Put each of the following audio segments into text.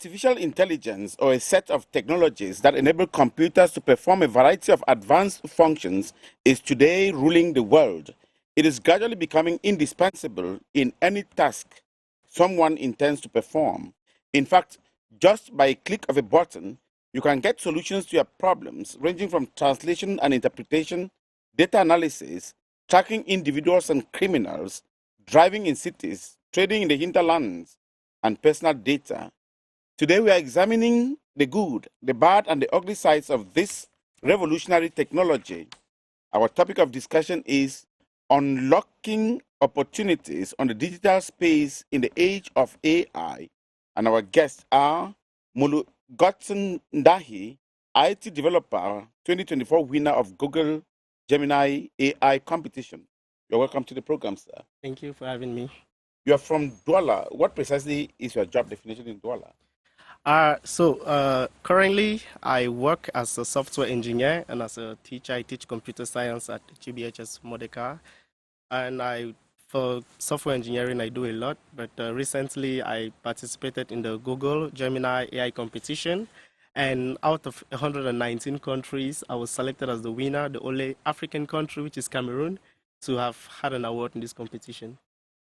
Artificial intelligence, or a set of technologies that enable computers to perform a variety of advanced functions, is today ruling the world. It is gradually becoming indispensable in any task someone intends to perform. In fact, just by a click of a button, you can get solutions to your problems, ranging from translation and interpretation, data analysis, tracking individuals and criminals, driving in cities, trading in the hinterlands, and personal data. Today, we are examining the good, the bad, and the ugly sides of this revolutionary technology. Our topic of discussion is unlocking opportunities on the digital space in the age of AI. And our guests are Muluh Godson, IT developer, 2024 winner of Google Gemini AI competition. You're welcome to the program, sir. Thank you for having me. You are from Douala. What precisely is your job definition in Douala? Currently, I work as a software engineer and as a teacher. I teach computer science at GBHS Mordecai. And for software engineering, I do a lot. But recently, I participated in the Google Gemini AI competition. And out of 119 countries, I was selected as the winner, the only African country, which is Cameroon, to have had an award in this competition.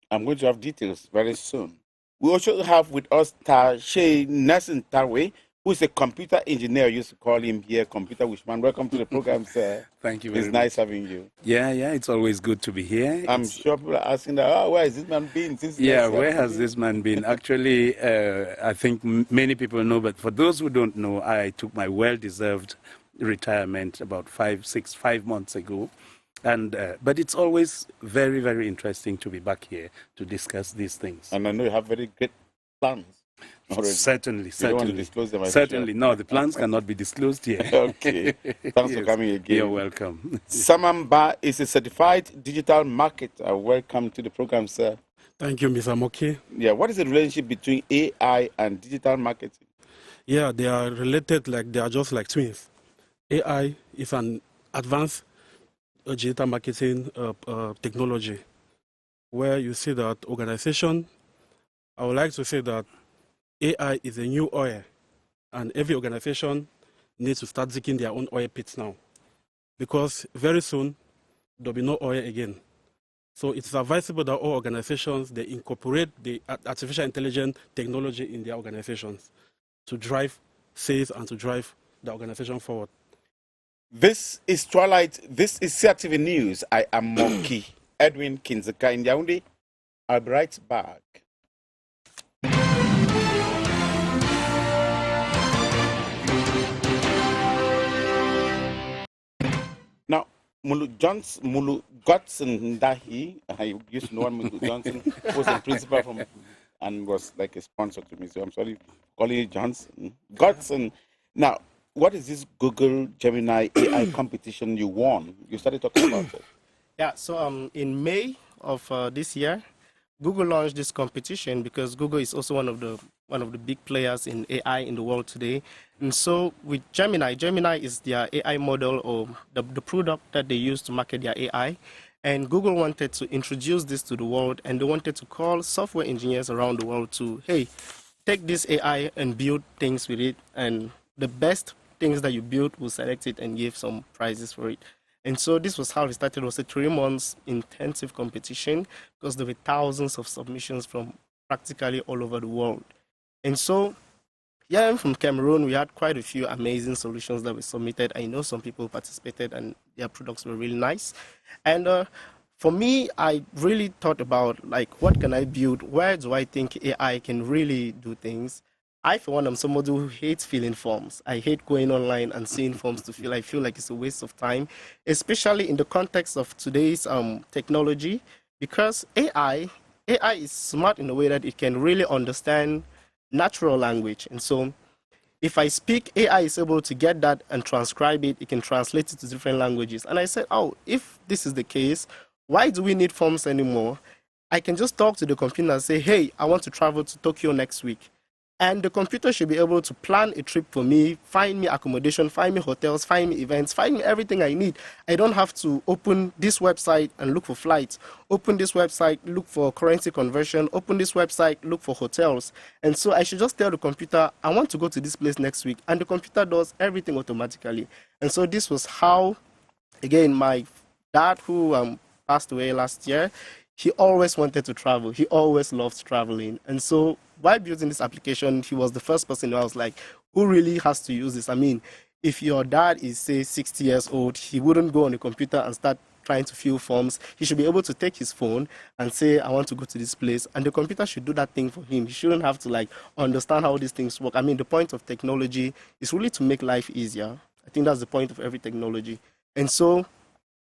I'm going to have details very soon. We also have with us Nelson Tawe, who is a computer engineer. I used to call him here Computer Wishman. Welcome to the program, sir. Thank you very much. It's nice having you. Yeah, it's always good to be here. I'm sure people are asking, where has this man been? Where has this man been? Actually, I think many people know, but for those who don't know, I took my well-deserved retirement about 5 months ago. But it's always very, very interesting to be back here to discuss these things. And I know you have very great plans. Already. Certainly. Disclose them, certainly. No, the plans cannot be disclosed here. Okay. Thanks for coming again. You're welcome. Samamba is a certified digital marketer. Welcome to the program, sir. Thank you, Mr. Moki. Yeah, what is the relationship between AI and digital marketing? Yeah, they are related, they are just like twins. AI is an advanced digital marketing technology where you see that organization, I would like to say that AI is a new oil, and every organization needs to start digging their own oil pits now, because very soon there'll be no oil again. So it's advisable that all organizations, they incorporate the artificial intelligence technology in their organizations to drive sales and to drive the organization forward. This is Twilight. This is CRTV News. I am Moki Edwin Kinzaka in Yaoundé. I'll be right back. Now, Muluh Godson, I used to know Muluh Johnson, was a principal from and was like a sponsor to me. So I'm sorry calling it Johnson. Godson. Now, what is this Google Gemini AI competition you won? You started talking about it. Yeah, so in May of this year, Google launched this competition because Google is also one of the big players in AI in the world today. And so with Gemini is their AI model, or the product that they use to market their AI. And Google wanted to introduce this to the world, and they wanted to call software engineers around the world to, hey, take this AI and build things with it, and the best things that you build, will select it and give some prizes for it. And so this was how it started. It was a 3 months intensive competition because there were thousands of submissions from practically all over the world. And so, yeah, I'm from Cameroon. We had quite a few amazing solutions that were submitted. I know some people participated and their products were really nice. And for me, I really thought about, what can I build? Where do I think AI can really do things? I, for one, am somebody who hates filling forms. I hate going online and seeing forms to fill. I feel like it's a waste of time, especially in the context of today's technology, because AI is smart in a way that it can really understand natural language. And so if I speak, AI is able to get that and transcribe it. It can translate it to different languages. And I said, if this is the case, why do we need forms anymore? I can just talk to the computer and say, hey, I want to travel to Tokyo next week. And the computer should be able to plan a trip for me, find me accommodation, find me hotels, find me events, find me everything I need. I don't have to open this website and look for flights, open this website, look for currency conversion, open this website, look for hotels. And so I should just tell the computer, I want to go to this place next week. And the computer does everything automatically. And so this was how, again, my dad, who passed away last year, he always wanted to travel. He always loved traveling. And so while building this application, he was the first person who I was like, who really has to use this? I mean, if your dad is, say, 60 years old, he wouldn't go on the computer and start trying to fill forms. He should be able to take his phone and say, I want to go to this place. And the computer should do that thing for him. He shouldn't have to like understand how these things work. I mean, the point of technology is really to make life easier. I think that's the point of every technology. And so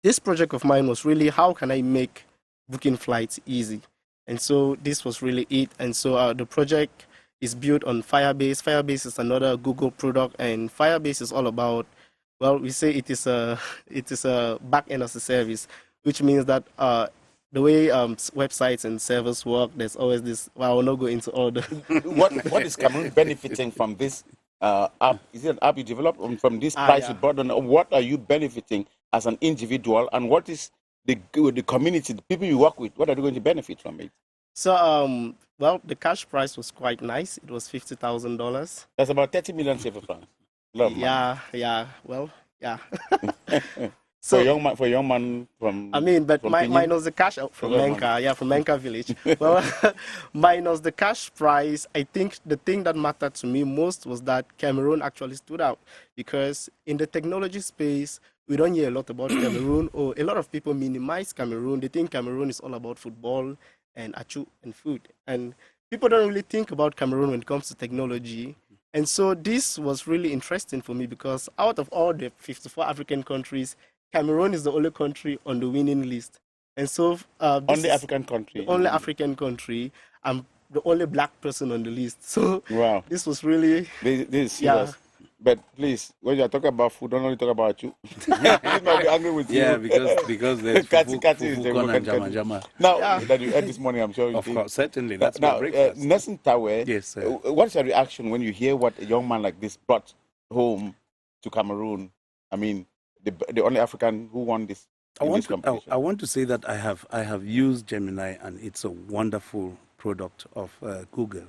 this project of mine was really, how can I make booking flights easy? And so this was really it. And so the project is built on Firebase. Firebase is another Google product, and Firebase is all about, well, we say it is a back end as a service, which means that the way websites and servers work, there's always this. Well, I will not go into all the. What is Cameroon benefiting from this app? Is it an app you developed from this price yeah. you brought on? What are you benefiting as an individual, and what is the community, the people you work with, what are they going to benefit from it? So, well, the cash price was quite nice. It was $50,000. That's about 30 million CFA francs. Yeah. Well, yeah. So for a young man from. I mean, but from minus the cash out from Menka, yeah, from Menka village. Well, minus the cash price, I think the thing that mattered to me most was that Cameroon actually stood out, because in the technology space, we don't hear a lot about Cameroon, or a lot of people minimize Cameroon. They think Cameroon is all about football and achu and food. And people don't really think about Cameroon when it comes to technology. And so this was really interesting for me, because out of all the 54 African countries, Cameroon is the only country on the winning list. And so only African country. The only African country. I'm the only black person on the list. So wow. This was really this is serious. Yeah. But please, when you're talking about food, don't only talk about you. He's not be angry with you. Yeah, because there's fufu, jama. Now that you ate this morning, I'm sure you Of did. course, certainly. That's now, my breakfast. Nelson Tawe, yes, sir. What's your reaction when you hear what a young man like this brought home to Cameroon? I mean, the only African who won this competition. I want to say that I have used Gemini, and it's a wonderful product of Google,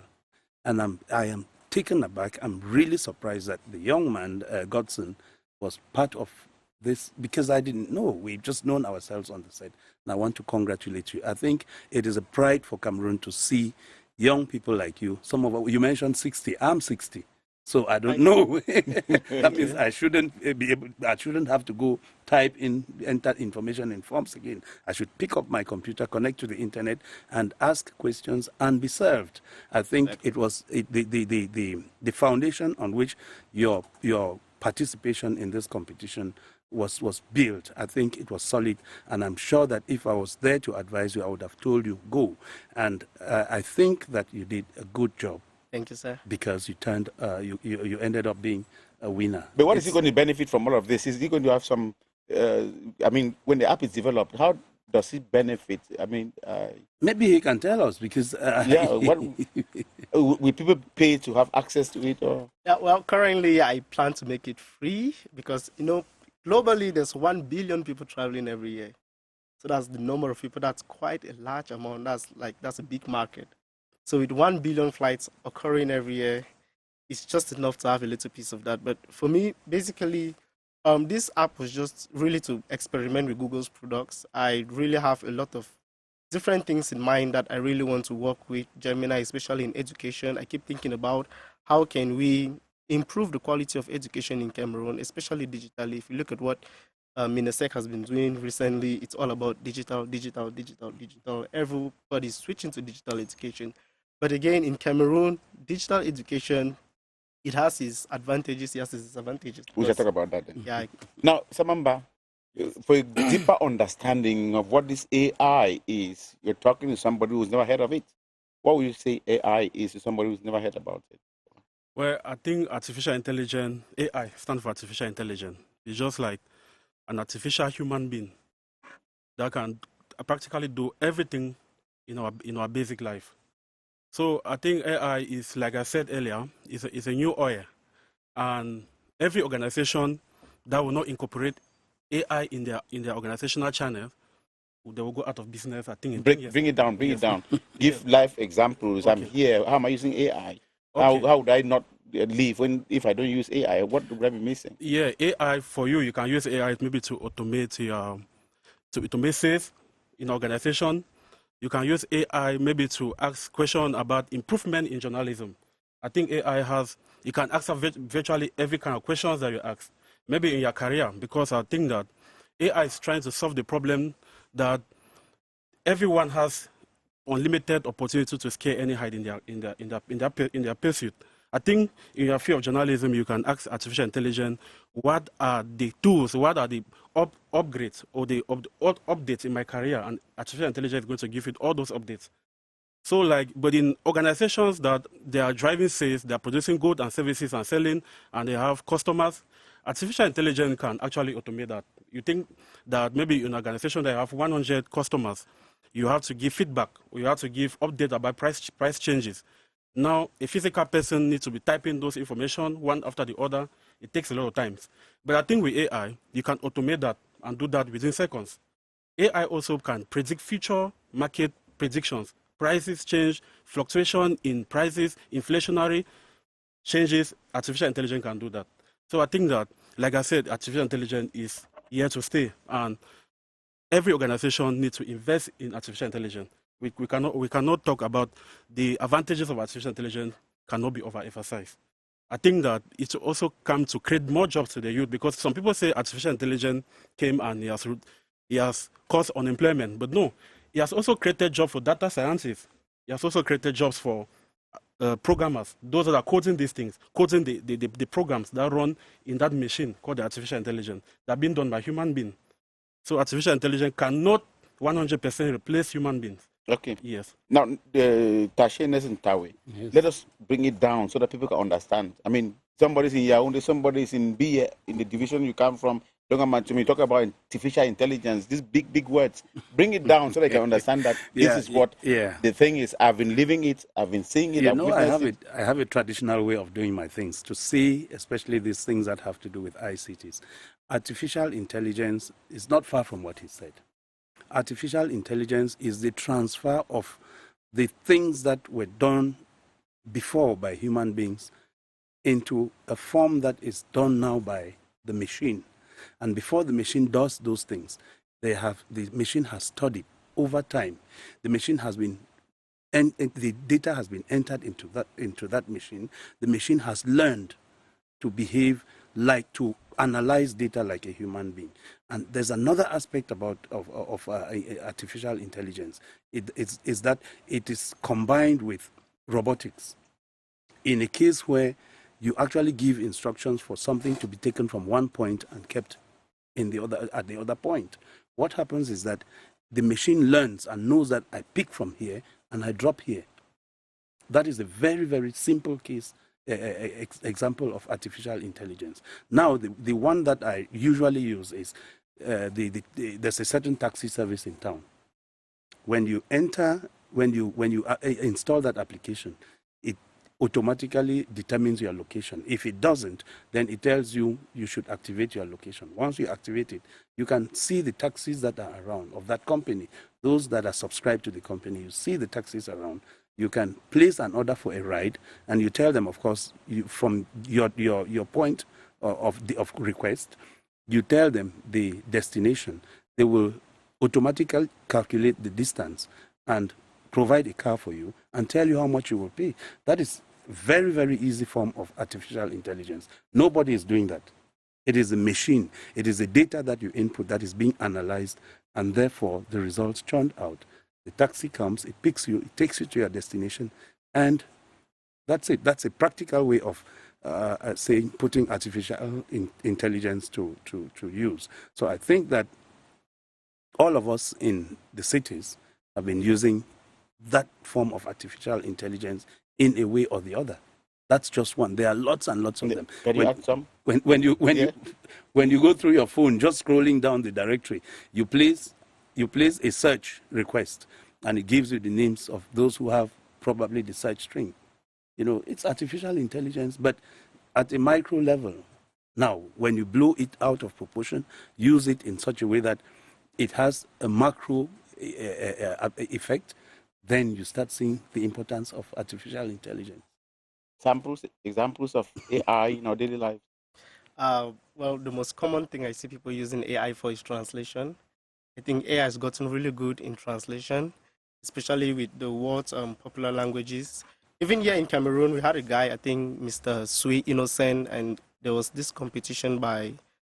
and I am taken aback. I'm really surprised that the young man, Godson, was part of this, because I didn't know. We've just known ourselves on the set. And I want to congratulate you. I think it is a pride for Cameroon to see young people like you. Some of you mentioned 60. I'm 60. So I don't know. That means I shouldn't have to go enter information in forms again. I should pick up my computer, connect to the internet, and ask questions and be served. I think it was the foundation on which your participation in this competition was built. I think it was solid, and I'm sure that if I was there to advise you, I would have told you go. And I think that you did a good job. Thank you, sir. Because you turned, you ended up being a winner. But what is he going to benefit from all of this? Is he going to have some? I mean, when the app is developed, how does it benefit? I mean, maybe he can tell us, because what will people pay to have access to it? Or? Yeah, well, currently I plan to make it free, because globally there's 1 billion people traveling every year. So that's the number of people. That's quite a large amount. That's a big market. So with 1 billion flights occurring every year, it's just enough to have a little piece of that. But for me, basically, this app was just really to experiment with Google's products. I really have a lot of different things in mind that I really want to work with Gemini, especially in education. I keep thinking about how can we improve the quality of education in Cameroon, especially digitally. If you look at what Minasec has been doing recently, it's all about digital. Everybody's switching to digital education. But again, in Cameroon, digital education, it has its advantages, it has its disadvantages. We shall talk about that then. Yeah. Now, Samamba, for a deeper understanding of what this AI is, you're talking to somebody who's never heard of it. What would you say AI is to somebody who's never heard about it? Well, I think artificial intelligence, AI stands for artificial intelligence. It's just like an artificial human being that can practically do everything in our basic life. So I think AI is, like I said earlier, is a new oil. And every organization that will not incorporate AI in their organizational channel, they will go out of business, I think, in 10 years. Bring it down, bring it Yes. down. Yes. Give life examples. I'm Okay. here. How am I using AI? Okay. How would I not live if I don't use AI? What would I be missing? Yeah, AI for you can use AI maybe to automate sales in organization. You can use AI maybe to ask questions about improvement in journalism. I think you can answer virtually every kind of questions that you ask, maybe in your career, because I think that AI is trying to solve the problem that everyone has unlimited opportunity to scale any height in their pursuit. I think in your field of journalism, you can ask artificial intelligence, what are the tools, what are the upgrades or the updates in my career, and artificial intelligence is going to give it all those updates. So but in organizations that they are driving sales, they are producing goods and services and selling, and they have customers, artificial intelligence can actually automate that. You think that maybe in an organization that have 100 customers, you have to give feedback, or you have to give update about price changes. Now, a physical person needs to be typing those information one after the other. It takes a lot of time. But I think with AI, you can automate that and do that within seconds. AI also can predict future market predictions, prices change, fluctuation in prices, inflationary changes. Artificial intelligence can do that. So I think that, like I said, artificial intelligence is here to stay, and every organization needs to invest in artificial intelligence. We cannot talk about the advantages of artificial intelligence cannot be overemphasized. I think that it will also come to create more jobs to the youth, because some people say artificial intelligence came and he has caused unemployment, but no, he has also created jobs for data scientists. He has also created jobs for programmers, those that are coding these things, coding the programs that run in that machine called the artificial intelligence that are being done by human beings. So artificial intelligence cannot 100% replace human beings. Okay. Yes. Now, Mbah and Nelson Tawe, Yes. let us bring it down so that people can understand. I mean, somebody's in Yaoundé, somebody's in B, in the division you come from. To me, talk about artificial intelligence, these big words. Bring it down so they can understand that this is what the thing is. I've been living it, I've been seeing it, I've witnessed it. I have a traditional way of doing my things to see, especially these things that have to do with ICTs. Artificial intelligence is not far from what he said. Artificial intelligence is the transfer of the things that were done before by human beings into a form that is done now by the machine. And before the machine does those things, the machine has studied over time. The machine has been, and the data has been entered into that machine. The machine has learned to behave to analyze data like a human being. And there's another aspect of artificial intelligence. Is that it is combined with robotics. In a case where you actually give instructions for something to be taken from one point and kept at the other point. What happens is that the machine learns and knows that I pick from here and I drop here. That is a very, very simple case example of artificial intelligence. Now, the one that I usually use is there's a certain taxi service in town. When you install that application, it automatically determines your location. If it doesn't, then it tells you should activate your location. Once you activate it, you can see the taxis that are around of that company, those that are subscribed to the company. You see the taxis around. You can place an order for a ride, and you tell them, of course, from your point of request, you tell them the destination. They will automatically calculate the distance and provide a car for you and tell you how much you will pay. That is very, very easy form of artificial intelligence. Nobody is doing that. It is a machine. It is the data that you input that is being analyzed, and therefore the results churned out. The taxi comes, it picks you, it takes you to your destination, and that's it. That's a practical way of putting artificial intelligence to use. So I think that all of us in the cities have been using that form of artificial intelligence in a way or the other. That's just one. There are lots and lots of them. Can you add some? When you go through your phone, just scrolling down the directory, you place a search request, and it gives you the names of those who have probably the search string. You know, it's artificial intelligence, but at a micro level. Now, when you blow it out of proportion, use it in such a way that it has a macro effect, then you start seeing the importance of artificial intelligence. Examples of AI in our daily lives. Well, the most common thing I see people using AI for is translation. I think AI has gotten really good in translation, especially with the world's popular languages. Even here in Cameroon, we had a guy, I think Mr. Sui Innocent, and there was this competition by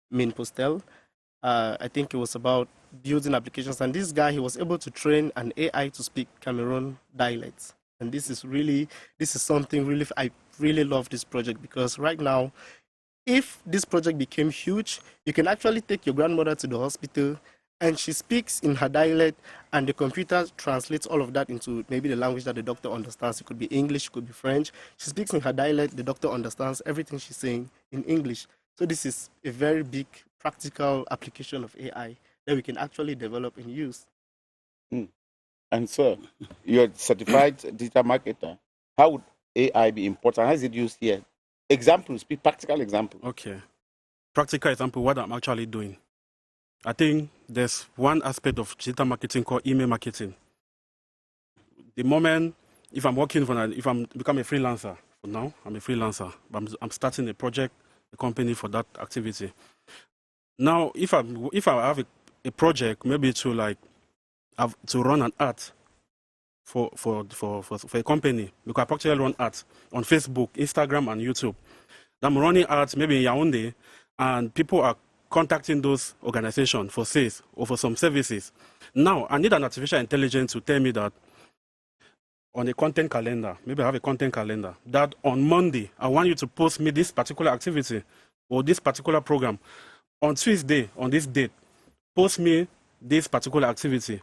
Min Postel. I think it was about building applications, and this guy, he was able to train an AI to speak Cameroon dialects. And this is something really, I really love this project, because right now, if this project became huge, you can actually take your grandmother to the hospital and she speaks in her dialect, and the computer translates all of that into maybe the language that the doctor understands. It could be English, it could be French. She speaks in her dialect, the doctor understands everything she's saying in English. So this is a very big practical application of AI that we can actually develop and use. And sir, you're a certified digital marketer. How would AI be important? How is it used here? Examples, practical examples. Okay. Practical example, what I'm actually doing. I think there's one aspect of digital marketing called email marketing. The moment, if I'm become a freelancer, for now, I'm a freelancer, but I'm starting a project, a company for that activity. Now, if I have a project, maybe to run an ad for a company, because I practically run ads on Facebook, Instagram, and YouTube. I'm running ads maybe in Yaoundé, and people are contacting those organizations for sales or for some services. Now, I need an artificial intelligence to tell me that on a content calendar, maybe I have a content calendar, that on Monday, I want you to post me this particular activity or this particular program. On Tuesday, on this date, post me this particular activity.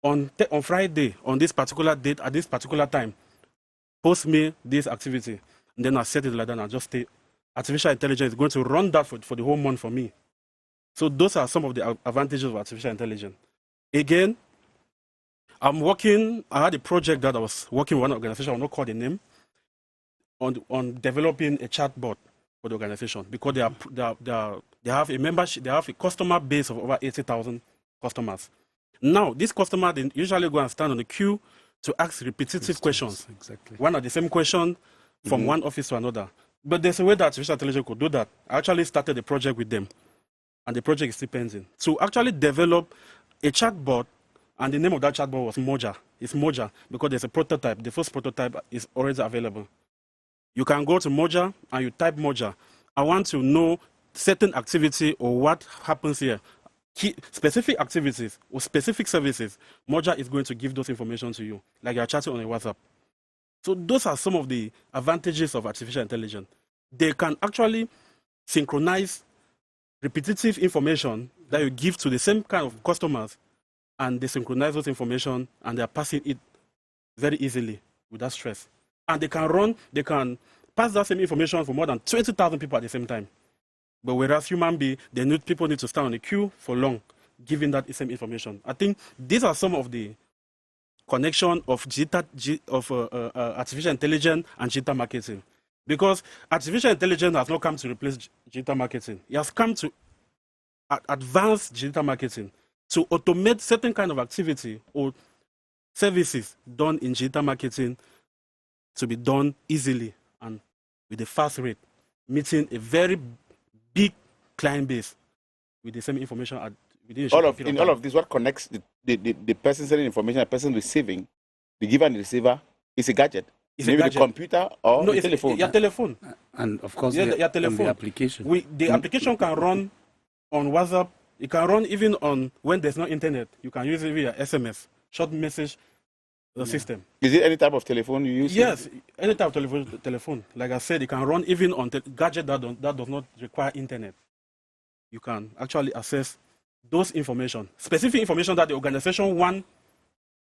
On Friday, on this particular date, at this particular time, post me this activity. And then I set it like that, and I just stay. Artificial intelligence is going to run that for the whole month for me. So those are some of the advantages of artificial intelligence. Again, I had a project that I was working with one organization, I will not call the name, on developing a chatbot for the organization, because they have a membership, they have a customer base of over 80,000 customers. Now, these customers, they usually go and stand on the queue to ask repetitive questions. Exactly. One of the same question from one office to another. But there's a way that artificial intelligence could do that. I actually started a project with them, and the project is still pending. To actually develop a chatbot, and the name of that chatbot was Moja. It's Moja because there's a prototype. The first prototype is already available. You can go to Moja and you type Moja. I want to know certain activity or what happens here. Specific activities or specific services, Moja is going to give those information to you, like you're chatting on a WhatsApp. So those are some of the advantages of artificial intelligence. They can actually synchronize repetitive information that you give to the same kind of customers, and they synchronize those information, and they are passing it very easily without stress. And they can pass that same information for more than 20,000 people at the same time. But whereas people need to stand on the queue for long, giving that same information. I think these are some of the connection of artificial intelligence and digital marketing. Because artificial intelligence has not come to replace digital marketing. It has come to advance digital marketing, to automate certain kind of activity or services done in digital marketing to be done easily and with a fast rate, meeting a very big client base with the same information within a short period of time. In all of this, what connects the person sending information and the person receiving, the giver and the receiver, is a gadget. It's maybe a gadget. the computer or the telephone. Your telephone. And of course, your telephone. the application. The application can run on WhatsApp. It can run even on when there's no internet. You can use it via SMS, short message system. Is it any type of telephone you use? Yes, any type of telephone. Like I said, it can run even on gadget that does not require internet. You can actually access those information, specific information that the organization want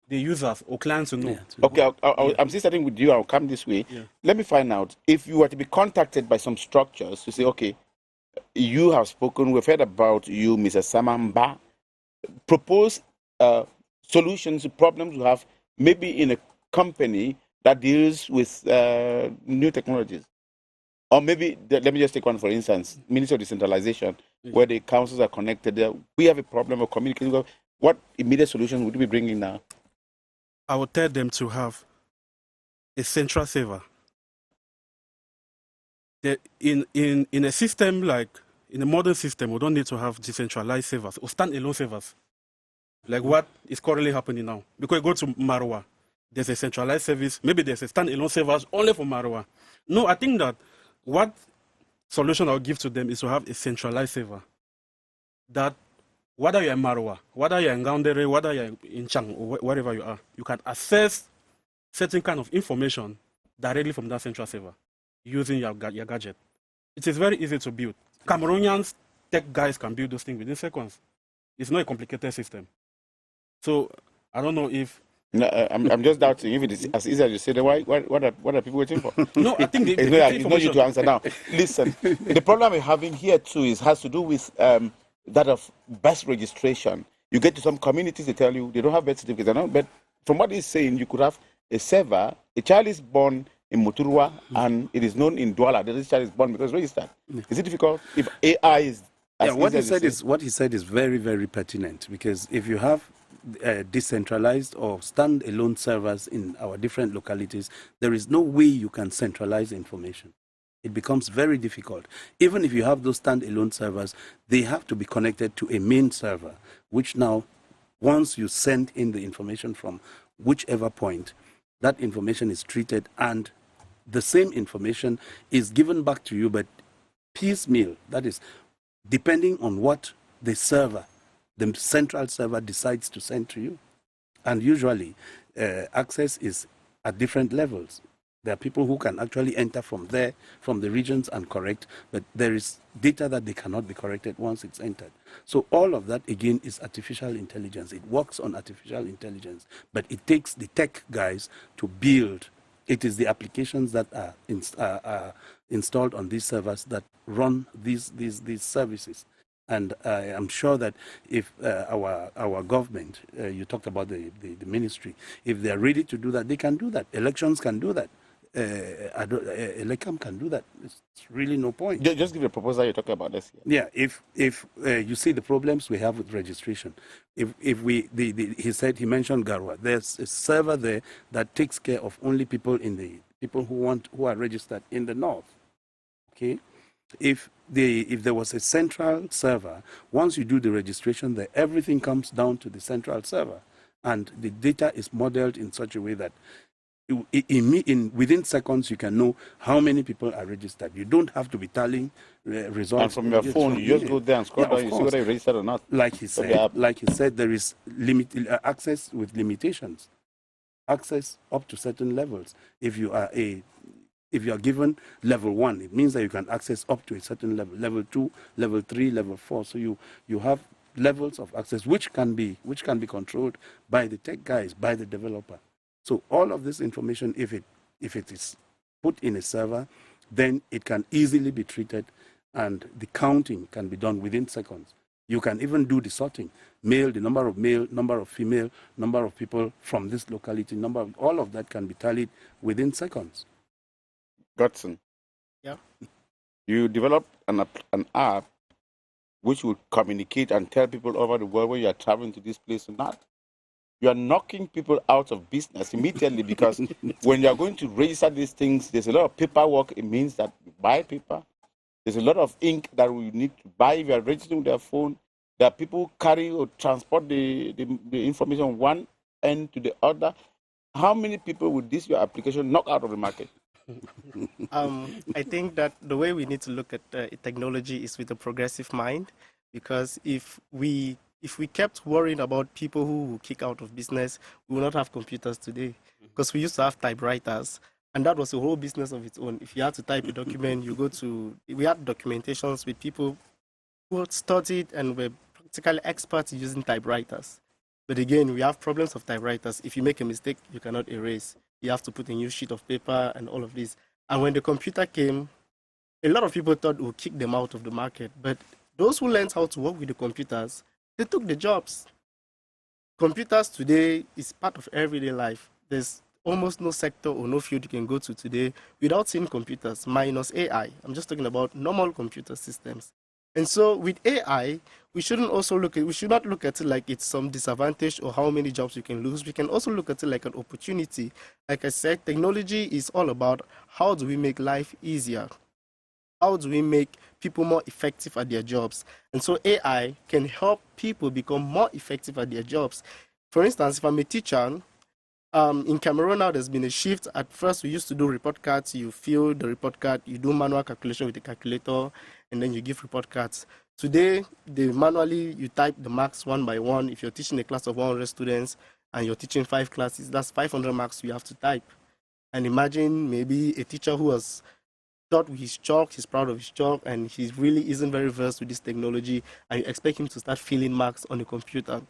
the users or clients to know. Yeah. Okay, I'm still starting with you. I'll come this way. Yeah. Let me find out, if you were to be contacted by some structures to say, okay, you have spoken, we've heard about you, Mr. Samamba, propose solutions to problems you have maybe in a company that deals with new technologies? Or maybe, let me just take one for instance, Ministry of Decentralization, where the councils are connected. We have a problem of communicating. What immediate solutions would you be bringing now? I would tell them to have a central server. In a system like, in a modern system, we don't need to have decentralized servers or standalone servers, like what is currently happening now. Because you go to Marwa, there's a centralized service, maybe there's a standalone servers only for Marwa. No, I think that what solution I'll give to them is to have a centralized server. That whether you're in Marwa, whether you're in Gaundere, whether you're in Chang, or wherever you are, you can access certain kind of information directly from that central server using your gadget. It is very easy to build. Cameroonians tech guys can build those things within seconds. It's not a complicated system. So I don't know if. No, I'm just doubting if it is as easy as you say. Then what are people waiting for? No, I think it's not you to answer now. Listen, the problem we're having here too has to do with that of birth registration. You get to some communities, they tell you they don't have birth certificates. But from what he's saying, you could have a server. A child is born in Muturwa and it is known in Douala that this child is born because registered. Is it difficult if AI is? What he said is very, very pertinent, because if you have decentralized or standalone servers in our different localities, there is no way you can centralize information. It becomes very difficult. Even if you have those standalone servers, they have to be connected to a main server, which now, once you send in the information from whichever point, that information is treated and the same information is given back to you, but piecemeal. That is, depending on what the server, the central server, decides to send to you. And usually, access is at different levels. There are people who can actually enter from there, from the regions, and correct, but there is data that they cannot be corrected once it's entered. So all of that, again, is artificial intelligence. It works on artificial intelligence, but it takes the tech guys to build. It is the applications that are installed on these servers that run these services. And I'm sure that if our government, you talked about the ministry, if they're ready to do that, they can do that. Elections can do that. Elecam can do that. It's really no point. Just give a proposal you're talking about this. Yeah, if you see the problems we have with registration, he mentioned Garwa. There's a server there that takes care of only people who are registered in the north. Okay. If there was a central server, once you do the registration there, everything comes down to the central server, and the data is modeled in such a way that within seconds you can know how many people are registered. You don't have to be tallying results. And from your phone, you just go there and scroll down, you see whether you're registered or not. Like he said, there is access with limitations. Access up to certain levels. If you are given level 1, it means that you can access up to a certain level, level 2, level 3, level 4. So you have levels of access which can be controlled by the tech guys, by the developer. So all of this information, if it is put in a server, then it can easily be treated, and the counting can be done within seconds. You can even do the sorting. Male, the number of male, number of female, number of people from this locality, all of that can be tallied within seconds. Godson. Yeah. You developed an app which will communicate and tell people over the world when you are traveling to this place or not. You are knocking people out of business immediately, because when you are going to register these things, there's a lot of paperwork. It means that you buy paper. There's a lot of ink that we need to buy if you are registering with their phone. There are people who carry or transport the information from one end to the other. How many people would this your application knock out of the market? I think that the way we need to look at technology is with a progressive mind, because if we kept worrying about people who will kick out of business, we will not have computers today. Because we used to have typewriters, and that was a whole business of its own. If you had to type a document, we had documentations with people who had studied and were practically experts using typewriters. But again, we have problems of typewriters. If you make a mistake, you cannot erase. You have to put a new sheet of paper and all of this. And when the computer came, a lot of people thought it would kick them out of the market. But those who learned how to work with the computers, they took the jobs. Computers today is part of everyday life. There's almost no sector or no field you can go to today without seeing computers, minus AI. I'm just talking about normal computer systems. And so with AI, we should not look at it like it's some disadvantage or how many jobs you can lose. We can also look at it like an opportunity. Like I said, technology is all about how do we make life easier? How do we make people more effective at their jobs? And so AI can help people become more effective at their jobs. For instance, if I'm a teacher, in Cameroon now, there's been a shift. At first, we used to do report cards. You fill the report card, you do manual calculation with a calculator, and then you give report cards. Today, you type the marks one by one. If you're teaching a class of 100 students and you're teaching 5 classes, that's 500 marks you have to type. And imagine maybe a teacher who has taught with his chalk, he's proud of his chalk, and he really isn't very versed with this technology, and you expect him to start filling marks on a computer.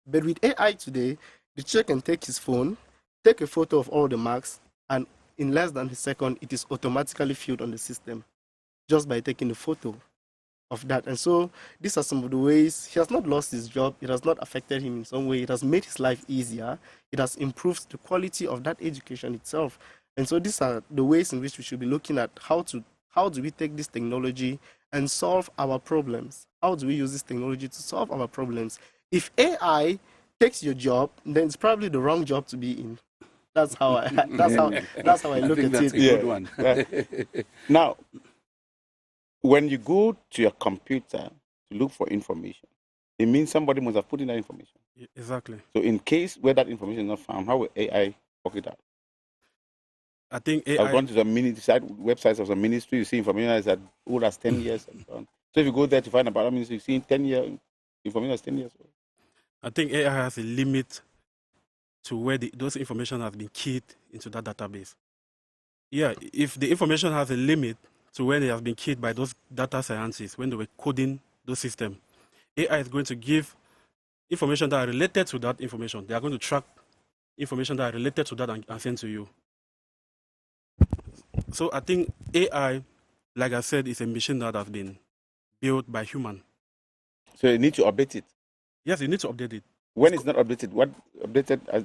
But with AI today, the teacher can take his phone, take a photo of all the marks, and in less than a second, it is automatically filled on the system just by taking a photo of that. And so these are some of the ways he has not lost his job. It has not affected him in some way. It has made his life easier. It has improved the quality of that education itself. And so these are the ways in which we should be looking at how do we take this technology and solve our problems? How do we use this technology to solve our problems? If AI takes your job, then it's probably the wrong job to be in. That's how I look at that's it. a good one. Now, when you go to your computer to look for information, it means somebody must have put in that information. Exactly. So in case where that information is not found, how will AI work it out? I think I've AI. gone to some websites of some ministry, you see information that's as old as 10 years and so on. So if you go there to find about that means you see 10 years information that's 10 years old. I think AI has a limit to where those information has been keyed into that database. Yeah, if the information has a limit to when it has been keyed by those data scientists when they were coding those systems, AI is going to give information that are related to that information. They are going to track information that are related to that and send to you. So I think AI, like I said, is a machine that has been built by human. So you need to update it. Yes, you need to update it. When it's not updated,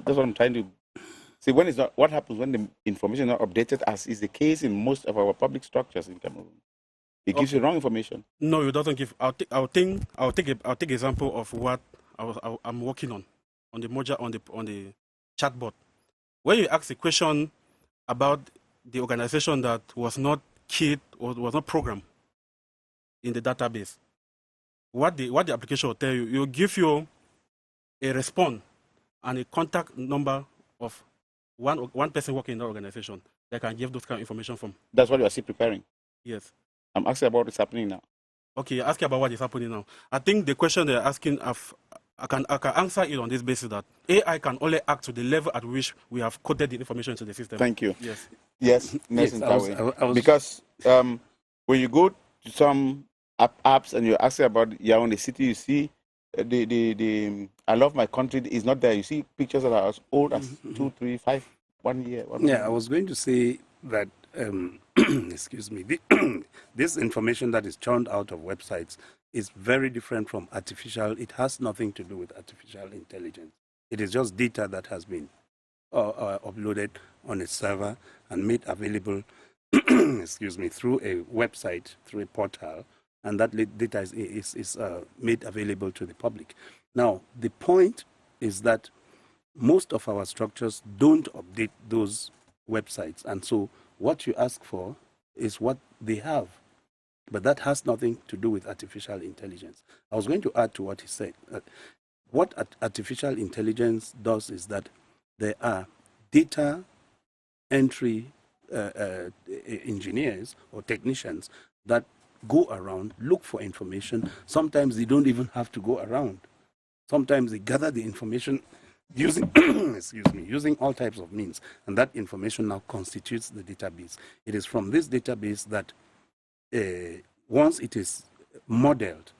that's what I'm trying to see. When it's not, what happens when the information is not updated, as is the case in most of our public structures in Cameroon? It gives you wrong information. No, it doesn't give. I'll take example of what I'm working on the moja on the chatbot. When you ask a question about the organization that was not keyed or was not programmed in the database, what the application will tell you, it will give you a response and a contact number of one person working in the organization that can give those kind of information from. That's what you are still preparing. Yes. I'm asking about what's happening now. Okay, you're asking about what is happening now. I think the question they're asking, I can answer it on this basis that AI can only act to the level at which we have coded the information into the system. Thank you. Yes. Yes, Nelson Yes, Tawe. Because when you go to some apps and you ask about your own city, you see the I love my country is not there. You see pictures that are as old as 2, 3, 5, 1 year. Yeah, I was going to say that, excuse me, this information that is churned out of websites is very different from artificial. It has nothing to do with artificial intelligence. It is just data that has been uploaded on a server and made available, excuse me, through a website, through a portal, and that data is made available to the public. Now, the point is that most of our structures don't update those websites, and so what you ask for is what they have. But that has nothing to do with artificial intelligence. I was going to add to what he said. What artificial intelligence does is that there are data entry engineers or technicians that go around, look for information. Sometimes they don't even have to go around. Sometimes they gather the information using, using all types of means, and that information now constitutes the database. It is from this database that once it is modeled,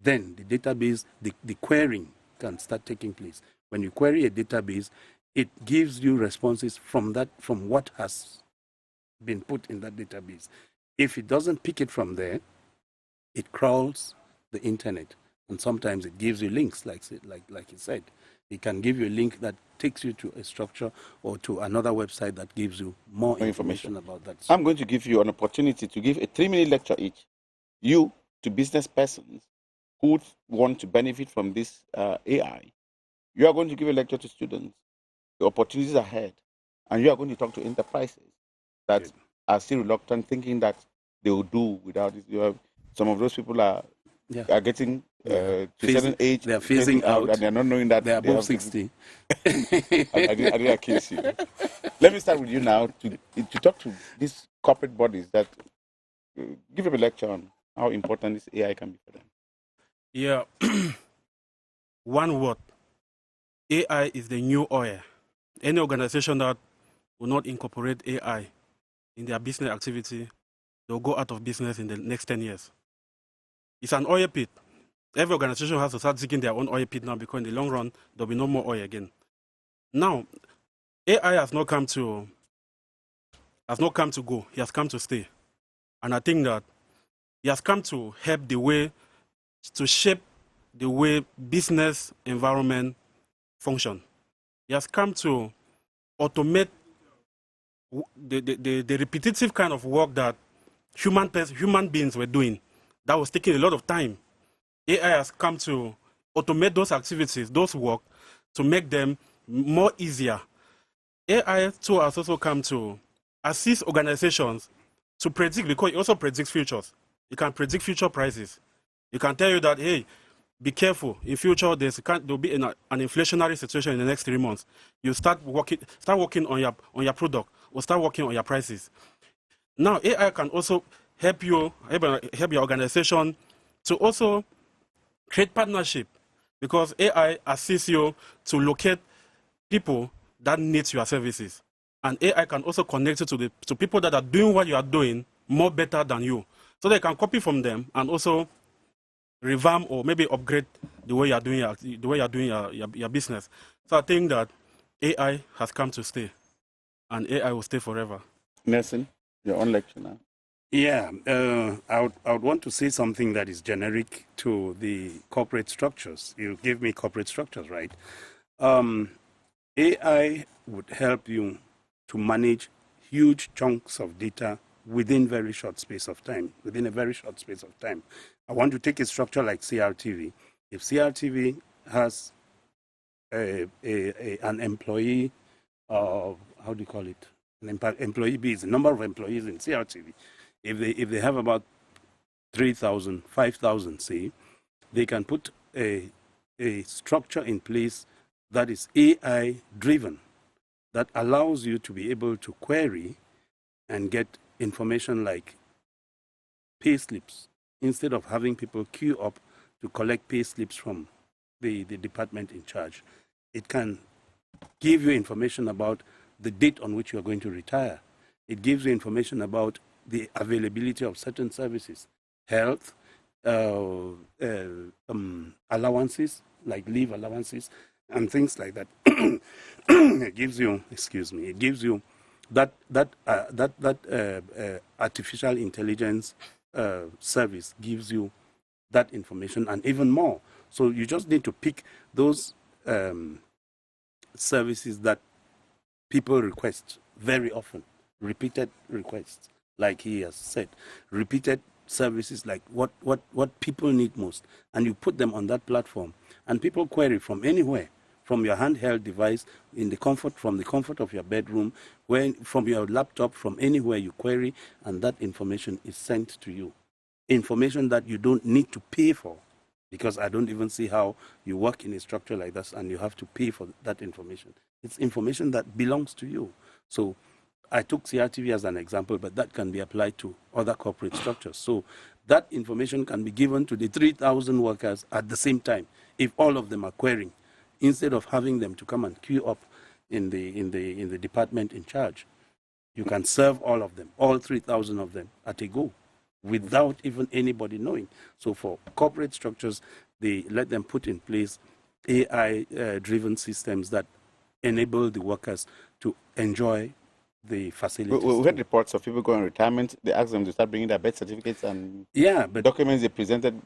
then the database, the querying can start taking place. When you query a database, it gives you responses from what has been put in that database. If it doesn't pick it from there, it crawls the internet, and sometimes it gives you links, like he said. He can give you a link that takes you to a structure or to another website that gives you more information about that. I'm going to give you an opportunity to give a 3-minute lecture each. You to business persons who want to benefit from this AI. You are going to give a lecture to students. The opportunities ahead. And you are going to talk to enterprises that are still reluctant, thinking that they will do without it. Some of those people are getting to a certain age. They are phasing out. And they're not knowing that they are above 60. I didn't accuse you. Let me start with you now to talk to these corporate bodies that give them a lecture on how important this AI can be for them. Yeah. One word. AI is the new oil. Any organization that will not incorporate AI in their business activity, they'll go out of business in the next 10 years. It's an oil pit. Every organization has to start digging their own oil pit now, because in the long run, there'll be no more oil again. Now, AI has not come to go. He has come to stay. And I think that he has come to help to shape the way business environment function. He has come to automate the repetitive kind of work that human beings were doing that was taking a lot of time. AI has come to automate those activities, those work, to make them more easier. AI too has also come to assist organizations to predict, because it also predicts futures. It can predict future prices. It can tell you that, hey, be careful. In future, there'll be an inflationary situation in the next 3 months. You start working on your product, or start working on your prices. Now, AI can also help your organization to also create partnership, because AI assists you to locate people that need your services. And AI can also connect you to people that are doing what you are doing more better than you. So they can copy from them and also revamp or maybe upgrade the way you are doing your business. So I think that AI has come to stay, and AI will stay forever. Nelson, your own lecture now. Yeah, I would want to say something that is generic to the corporate structures. You gave me corporate structures, right? AI would help you to manage huge chunks of data within a very short space of time. I want to take a structure like CRTV. If CRTV has an employee, how do you call it? An employee base, the number of employees in CRTV. If they have about 3,000, 5,000, say, they can put a structure in place that is AI driven, that allows you to be able to query and get information like pay slips, instead of having people queue up to collect pay slips from the department in charge. It can give you information about the date on which you are going to retire. It gives you information about the availability of certain services, health, allowances, like leave allowances, and things like that. It gives you, it gives you that artificial intelligence service gives you that information and even more. So you just need to pick those services that people request very often, repeated requests, like he has said, repeated services like what people need most, and you put them on that platform, and people query from anywhere, from your handheld device, from the comfort of your bedroom, from your laptop, from anywhere you query, and that information is sent to you. Information that you don't need to pay for, because I don't even see how you work in a structure like this and you have to pay for that information. It's information that belongs to you. So I took CRTV as an example, but that can be applied to other corporate structures. So that information can be given to the 3,000 workers at the same time, if all of them are querying, instead of having them to come and queue up in the department in charge. You can serve all of them, all 3,000 of them at a go, without even anybody knowing. So for corporate structures, they let them put in place AI-driven systems that enable the workers to enjoy the facilities. We heard reports of people going on retirement. They asked them to start bringing their birth certificates and but documents they presented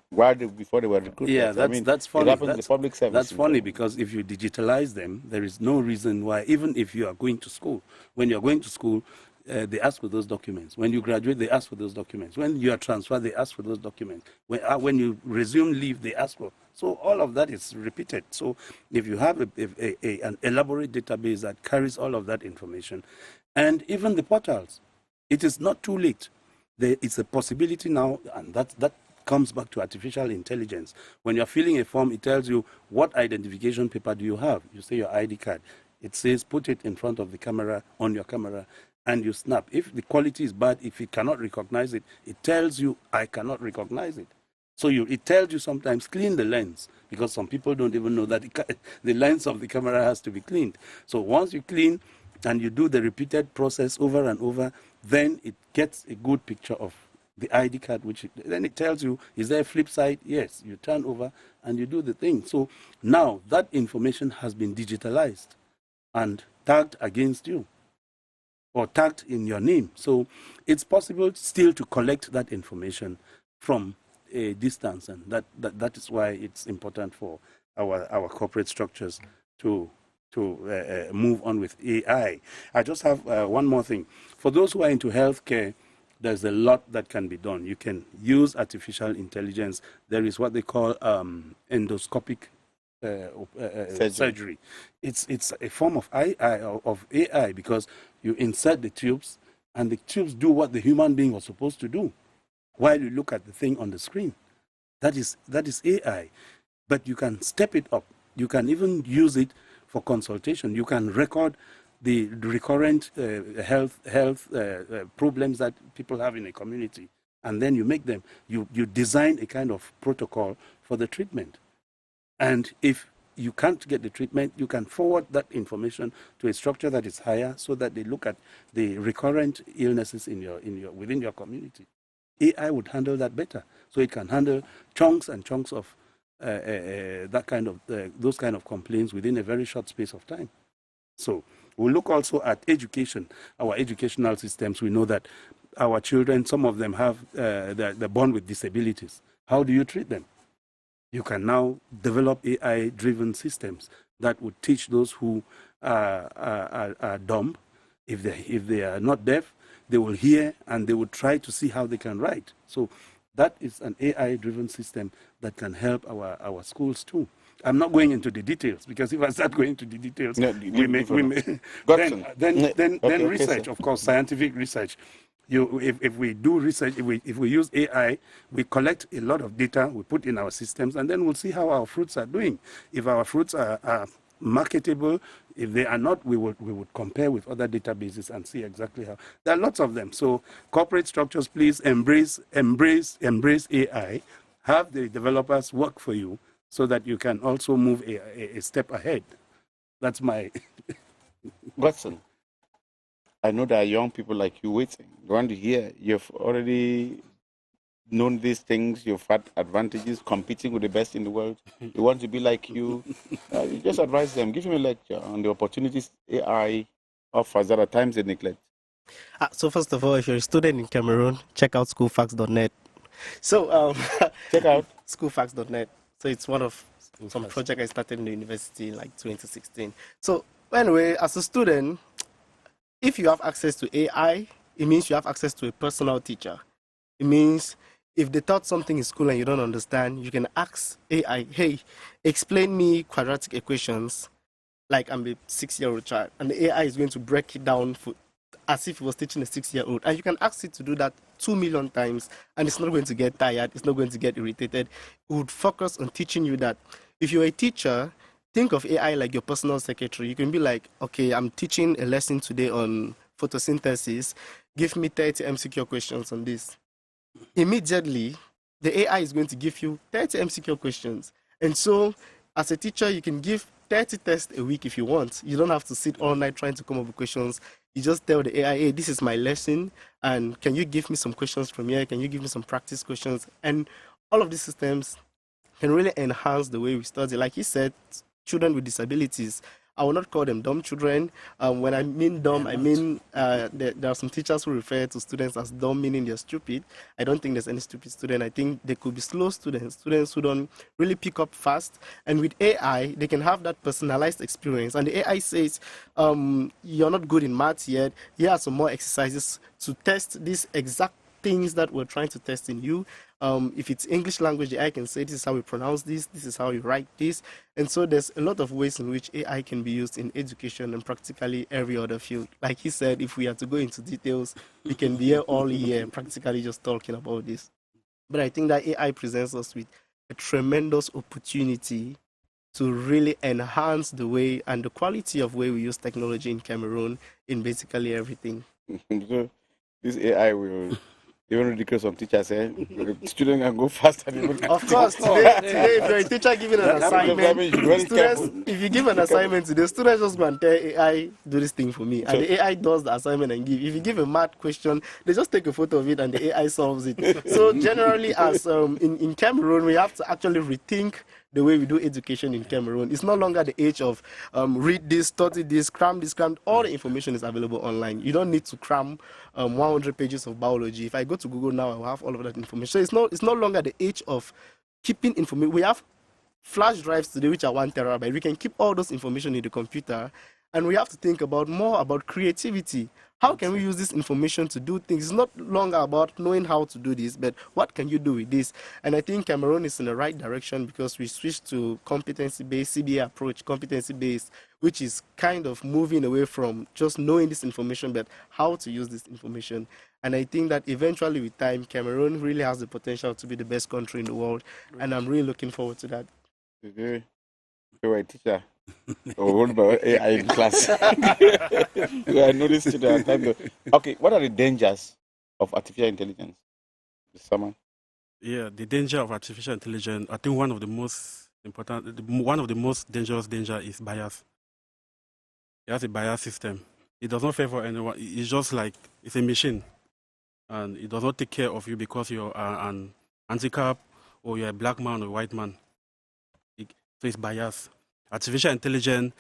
before they were recruited. yeah, that's funny. It happens in the public service. That's funny because if you digitalize them, there is no reason why, even if you are going to school, when you're going to school, they ask for those documents. When you graduate, they ask for those documents. When you are transferred, they ask for those documents. When you resume leave, they ask for. So all of that is repeated. So if you have an elaborate database that carries all of that information, and even the portals, it is not too late. It's a possibility now, and that comes back to artificial intelligence. When you're filling a form, it tells you what identification paper do you have. You say your ID card. It says put it in front of the camera, on your camera, and you snap. If the quality is bad, if it cannot recognize it, it tells you, I cannot recognize it. So it tells you sometimes clean the lens, because some people don't even know that the lens of the camera has to be cleaned. So once you clean and you do the repeated process over and over, then it gets a good picture of the ID card, then it tells you, is there a flip side? Yes, you turn over and you do the thing. So now that information has been digitalized and tagged against you, or tagged in your name. So it's possible still to collect that information from a distance, and that is why it's important for our corporate structures to move on with AI. I just have one more thing. For those who are into healthcare, there's a lot that can be done. You can use artificial intelligence. There is what they call endoscopic surgery. It's a form of AI because you insert the tubes, and the tubes do what the human being was supposed to do while you look at the thing on the screen. That is AI. But you can step it up. You can even use it for consultation. You can record the recurrent health problems that people have in a community, and then you make them. You design a kind of protocol for the treatment. And if you can't get the treatment, you can forward that information to a structure that is higher, so that they look at the recurrent illnesses within your community. AI would handle that better, so it can handle chunks and chunks of those kind of complaints within a very short space of time. So we'll look also at education, our educational systems. We know that our children, some of them they're born with disabilities. How do you treat them? You can now develop AI-driven systems that would teach those who are dumb. If they are not deaf, they will hear, and they will try to see how they can write. So that is an AI-driven system that can help our schools too. I'm not going into the details, because if I start going into the details, then research, of course, scientific research. If we do research, if we use AI, we collect a lot of data, we put in our systems, and then we'll see how our fruits are doing. If our fruits are marketable, if they are not, we would compare with other databases and see exactly how. There are lots of them. So corporate structures, please embrace AI. Have the developers work for you, so that you can also move a step ahead. That's my... Godson, I know there are young people like you waiting. They want to hear. You've already known these things. You've had advantages competing with the best in the world. They want to be like you. You just advise them. Give them a lecture on the opportunities AI offers that at times they neglect. So first of all, if you're a student in Cameroon, check out schoolfacts.net. So check out schoolfacts.net. So it's one of some project I started in the university in like 2016. So anyway, as a student, if you have access to AI, it means you have access to a personal teacher. It means if they taught something in school and you don't understand, you can ask AI, hey, explain me quadratic equations like I'm a 6-year-old child. And the AI is going to break it down as if it was teaching a 6-year-old. And you can ask it to do that 2 million times, and it's not going to get tired. It's not going to get irritated. It would focus on teaching you that. If you're a teacher, think of AI like your personal secretary. You can be like, okay, I'm teaching a lesson today on photosynthesis. Give me 30 MCQ questions on this. Immediately, the AI is going to give you 30 MCQ questions. And so, as a teacher, you can give 30 tests a week if you want. You don't have to sit all night trying to come up with questions. You just tell the AI, hey, this is my lesson, and can you give me some questions from here? Can you give me some practice questions? And all of these systems can really enhance the way we study. Like you said, children with disabilities I will not call them dumb children. When I mean dumb, I mean there are some teachers who refer to students as dumb, meaning they're stupid. I don't think there's any stupid student. I think they could be slow students, students who don't really pick up fast. And with AI, they can have that personalized experience. And the AI says, you're not good in maths yet. Here are some more exercises to test these exact things that we're trying to test in you. If it's English language, the AI can say, this is how we pronounce this is how you write this. And so there's a lot of ways in which AI can be used in education and practically every other field. Like he said, if we are to go into details, we can be here all year practically just talking about this. But I think that AI presents us with a tremendous opportunity to really enhance the way and the quality of way we use technology in Cameroon in basically everything. So this AI will even ridiculous some teachers say students can go faster than even Of course, today if you're a teacher giving an assignment, students, if you give an assignment today, students just go and tell AI, do this thing for me. And the AI does the assignment and give. If you give a math question, they just take a photo of it and the AI solves it. So generally, as in Cameroon, we have to actually rethink the way we do education in Cameroon. It's no longer the age of read this, study this, cram this, cram. All the information is available online. You don't need to cram 100 pages of biology. If I go to Google now, I will have all of that information. So it's no longer the age of keeping information. We have flash drives today, which are 1 terabyte. We can keep all those information in the computer. And we have to think more about creativity. How can we use this information to do things? It's not longer about knowing how to do this, but what can you do with this? And I think Cameroon is in the right direction because we switched to competency-based CBA approach, competency-based, which is kind of moving away from just knowing this information, but how to use this information. And I think that eventually with time, Cameroon really has the potential to be the best country in the world. And I'm really looking forward to that. Okay. You're a teacher. Oh, what about AI in class? I noticed today. Okay, what are the dangers of artificial intelligence? Summer. Yeah, the danger of artificial intelligence, I think one of the most dangerous danger is bias. It has a bias system. It does not favor anyone. It's just like, it's a machine. And it does not take care of you because you're an handicap or you're a black man or a white man. So it's bias. Artificial intelligence,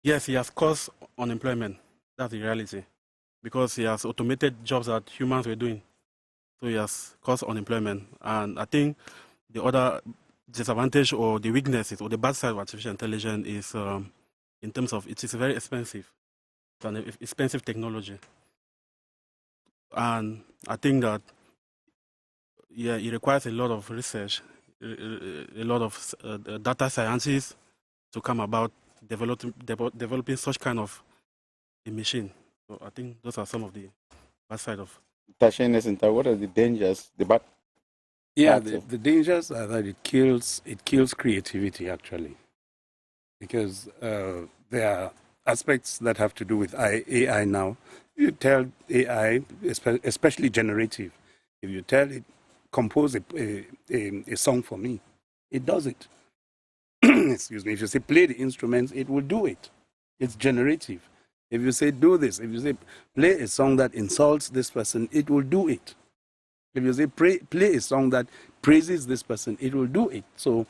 yes, it has caused unemployment. That's the reality. Because it has automated jobs that humans were doing. So it has caused unemployment. And I think the other disadvantage or the weaknesses or the bad side of artificial intelligence is in terms of it is very expensive. It's an expensive technology. And I think that, yeah, it requires a lot of research, a lot of data scientists to come about developing such kind of a machine. So I think those are some of the bad side of. What are the dangers? The bad. Yeah, the dangers are that it kills creativity actually, because there are aspects that have to do with AI now. You tell AI, especially generative, if you tell it compose a song for me, it does it. Excuse me. If you say play the instruments, it will do it. It's generative. If you say do this, if you say play a song that insults this person, it will do it. If you say play a song that praises this person, it will do it. So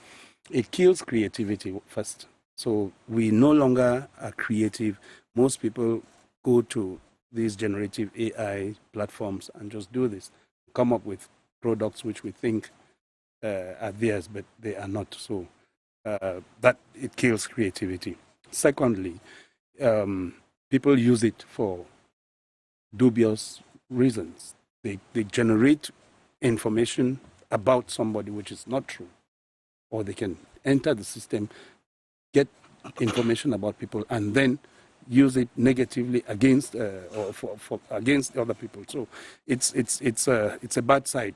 it kills creativity first. So we no longer are creative. Most people go to these generative AI platforms and just do this, come up with products which we think are theirs, but they are not. So that it kills creativity. Secondly, people use it for dubious reasons. They generate information about somebody which is not true, or they can enter the system, get information about people, and then use it negatively against or against other people. So it's a bad side.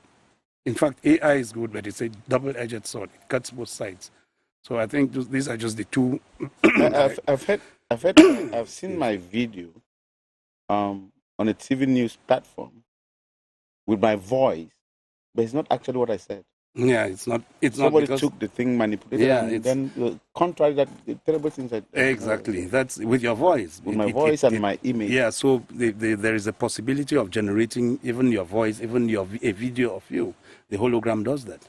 In fact, AI is good, but it's a double-edged sword. It cuts both sides. So I think these are just the two. I've seen my video on a TV news platform with my voice, but it's not actually what I said. Yeah, it's not. Somebody because, took the thing, manipulated, and then contrary that the terrible things. Exactly, that's with your voice. With my voice and my image. Yeah, so there is a possibility of generating even your voice, even a video of you. The hologram does that.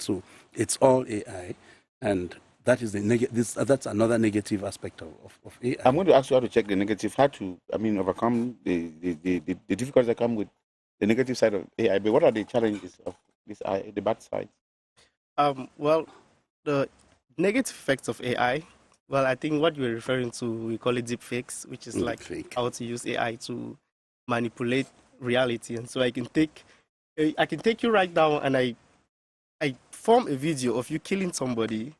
So it's all AI, and that is that's another negative aspect of AI. I'm going to ask you how to check the negative, how to, overcome the difficulties that come with the negative side of AI. But what are the challenges of this AI, the bad side? Well, the negative effects of AI. Well, I think what you're referring to, we call it deep fakes, which is like Fake. how to use AI to manipulate reality. And so I can take you right now, and I form a video of you killing somebody,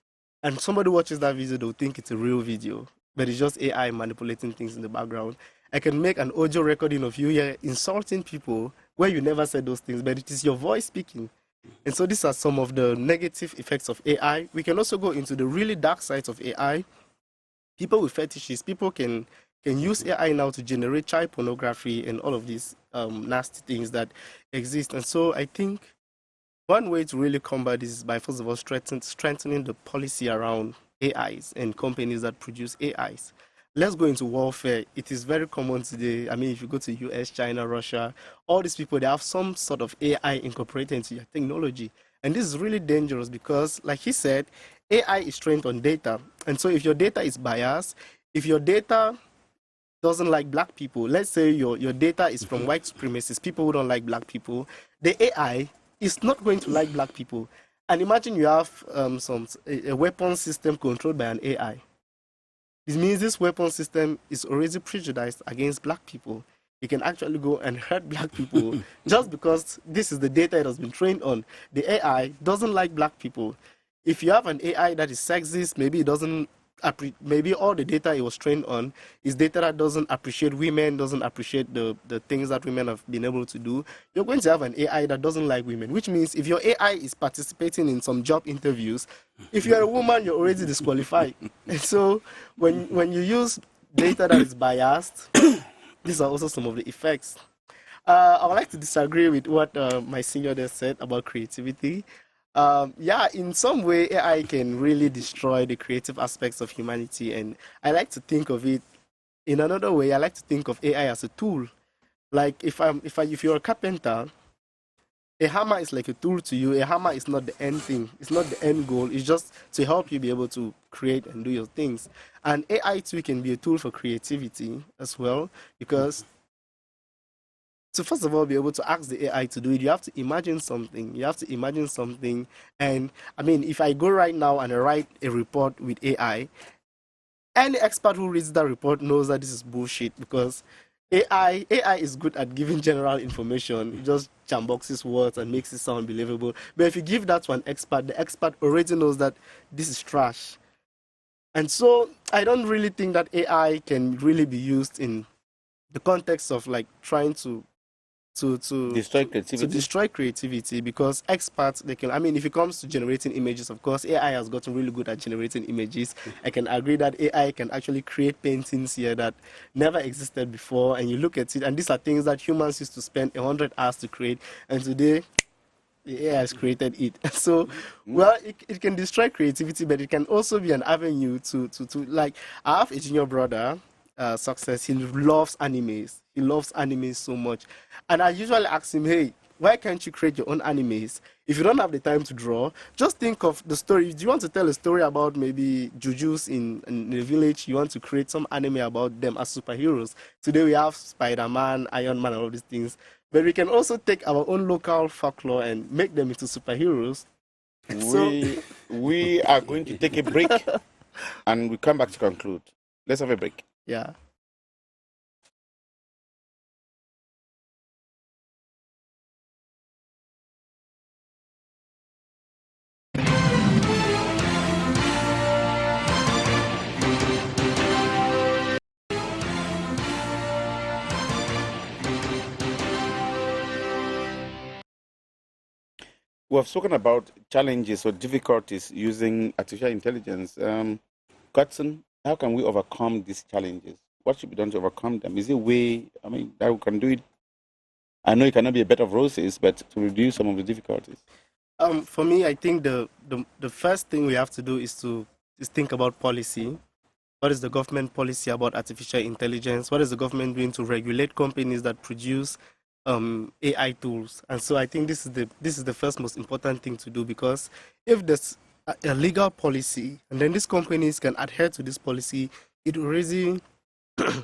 and somebody watches that video, they'll think it's a real video, but it's just AI manipulating things in the background. I can make an audio recording of you here insulting people where you never said those things, but it is your voice speaking. And so these are some of the negative effects of AI. We can also go into the really dark sides of AI. People with fetishes, people can use AI now to generate child pornography and all of these nasty things that exist. And so I think one way to really combat this is by, first of all, strengthening the policy around AIs and companies that produce AIs. Let's go into warfare. It is very common today. I mean, if you go to US, China, Russia, all these people, they have some sort of AI incorporated into your technology. And this is really dangerous because, like he said, AI is trained on data. And so if your data is biased, if your data doesn't like black people, let's say your data is from white supremacists, people who don't like black people, the AI is not going to like black people. And imagine you have a weapon system controlled by an AI. This means this weapon system is already prejudiced against black people. It can actually go and hurt black people just because this is the data it has been trained on. The AI doesn't like black people. If you have an AI that is sexist, maybe it doesn't maybe all the data it was trained on is data that doesn't appreciate women, doesn't appreciate the things that women have been able to do. You're going to have an AI that doesn't like women, which means if your AI is participating in some job interviews, if you're a woman, you're already disqualified. And so when you use data that is biased, these are also some of the effects. I would like to disagree with what my senior there said about creativity. Yeah, in some way, AI can really destroy the creative aspects of humanity, and I like to think of it in another way. I like to think of AI as a tool. Like if you're a carpenter, a hammer is like a tool to you. A hammer is not the end thing. It's not the end goal. It's just to help you be able to create and do your things. And AI too can be a tool for creativity as well, because to first of all be able to ask the AI to do it, you have to imagine something. You have to imagine something. And I mean, if I go right now and I write a report with AI, any expert who reads that report knows that this is bullshit, because AI is good at giving general information. It just jamboxes words and makes it sound believable. But if you give that to an expert, the expert already knows that this is trash. And so I don't really think that AI can really be used in the context of like trying to destroy creativity, because experts, they can, I mean, if it comes to generating images, of course AI has gotten really good at generating images. I can agree that AI can actually create paintings here that never existed before, and you look at it and these are things that humans used to spend 100 hours to create, and today the AI has created it. So well, it can destroy creativity, but it can also be an avenue to like, I have a junior brother, Success. He loves animes. He loves animes so much. And I usually ask him, hey, why can't you create your own animes? If you don't have the time to draw, just think of the story. Do you want to tell a story about maybe Jujus in the village? You want to create some anime about them as superheroes. Today we have Spider-Man, Iron Man, all these things. But we can also take our own local folklore and make them into superheroes. We are going to take a break and we come back to conclude. Let's have a break. Yeah. We have spoken about challenges or difficulties using artificial intelligence. Godson, how can we overcome these challenges? What should be done to overcome them? Is there a way, I mean, that we can do it? I know it cannot be a bed of roses, but to reduce some of the difficulties. For me, I think the first thing we have to do is think about policy. What is the government policy about artificial intelligence? What is the government doing to regulate companies that produce AI tools? And so I think this is the first most important thing to do, because if a legal policy, and then these companies can adhere to this policy, it already,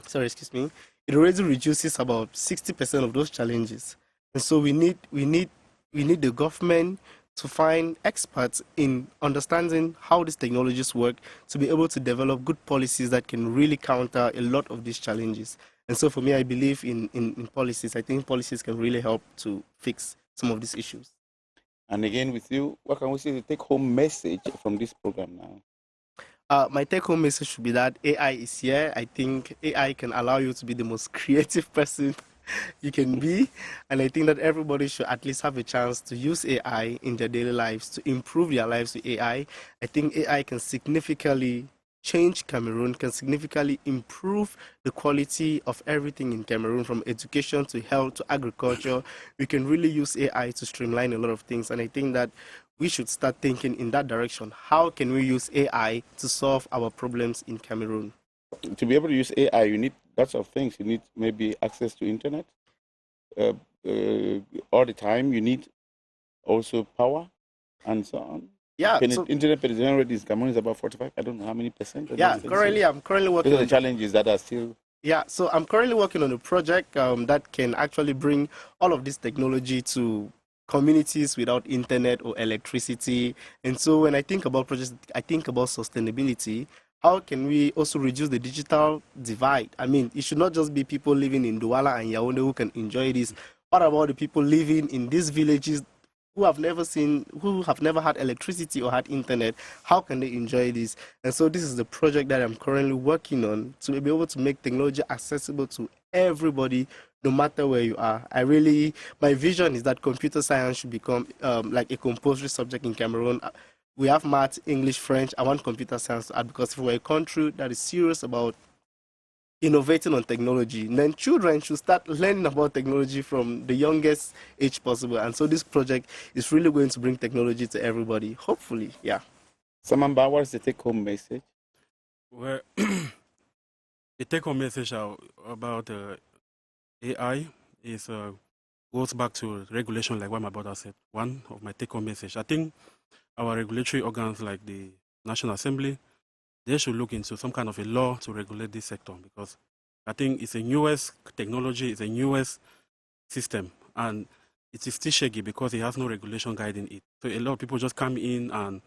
sorry, excuse me, it already reduces about 60% of those challenges. And so we need the government to find experts in understanding how these technologies work to be able to develop good policies that can really counter a lot of these challenges. And so for me, I believe in policies. I think policies can really help to fix some of these issues. And again, with you, what can we say the take-home message from this program now? My take-home message should be that AI is here. I think AI can allow you to be the most creative person you can be, and I think that everybody should at least have a chance to use AI in their daily lives to improve their lives with AI. I think AI can significantly change Cameroon, can significantly improve the quality of everything in Cameroon, from education to health to agriculture. We can really use AI to streamline a lot of things, and I think that we should start thinking in that direction. How can we use AI to solve our problems in Cameroon? To be able to use AI, you need lots of things. You need maybe access to internet uh, all the time. You need also power and so on. Yeah, so Internet penetration rate in Cameroon is about 45. I don't know how many percent. yeah, currently I'm currently Those working are the on challenges that are still. Yeah, so I'm currently working on a project that can actually bring all of this technology to communities without internet or electricity. And so when I think about projects, I think about sustainability. How can we also reduce the digital divide? I mean, it should not just be people living in Douala and Yaoundé who can enjoy this. What about the people living in these villages who have never had electricity or had internet? How can they enjoy this? And so this is the project that I'm currently working on, to be able to make technology accessible to everybody, no matter where you are. My vision is that computer science should become like a compulsory subject in Cameroon. We have math, English, French. I want computer science to add, because if we're a country that is serious about innovating on technology, then children should start learning about technology from the youngest age possible. And so this project is really going to bring technology to everybody, hopefully. Yeah. Samamba, what is the take-home message? Well, the take-home message about AI is goes back to regulation, like what my brother said. One of my take-home message, I think our regulatory organs like the National Assembly, they should look into some kind of a law to regulate this sector, because I think it's a newest technology, it's a newest system, and it is still shaky because it has no regulation guiding it. So a lot of people just come in and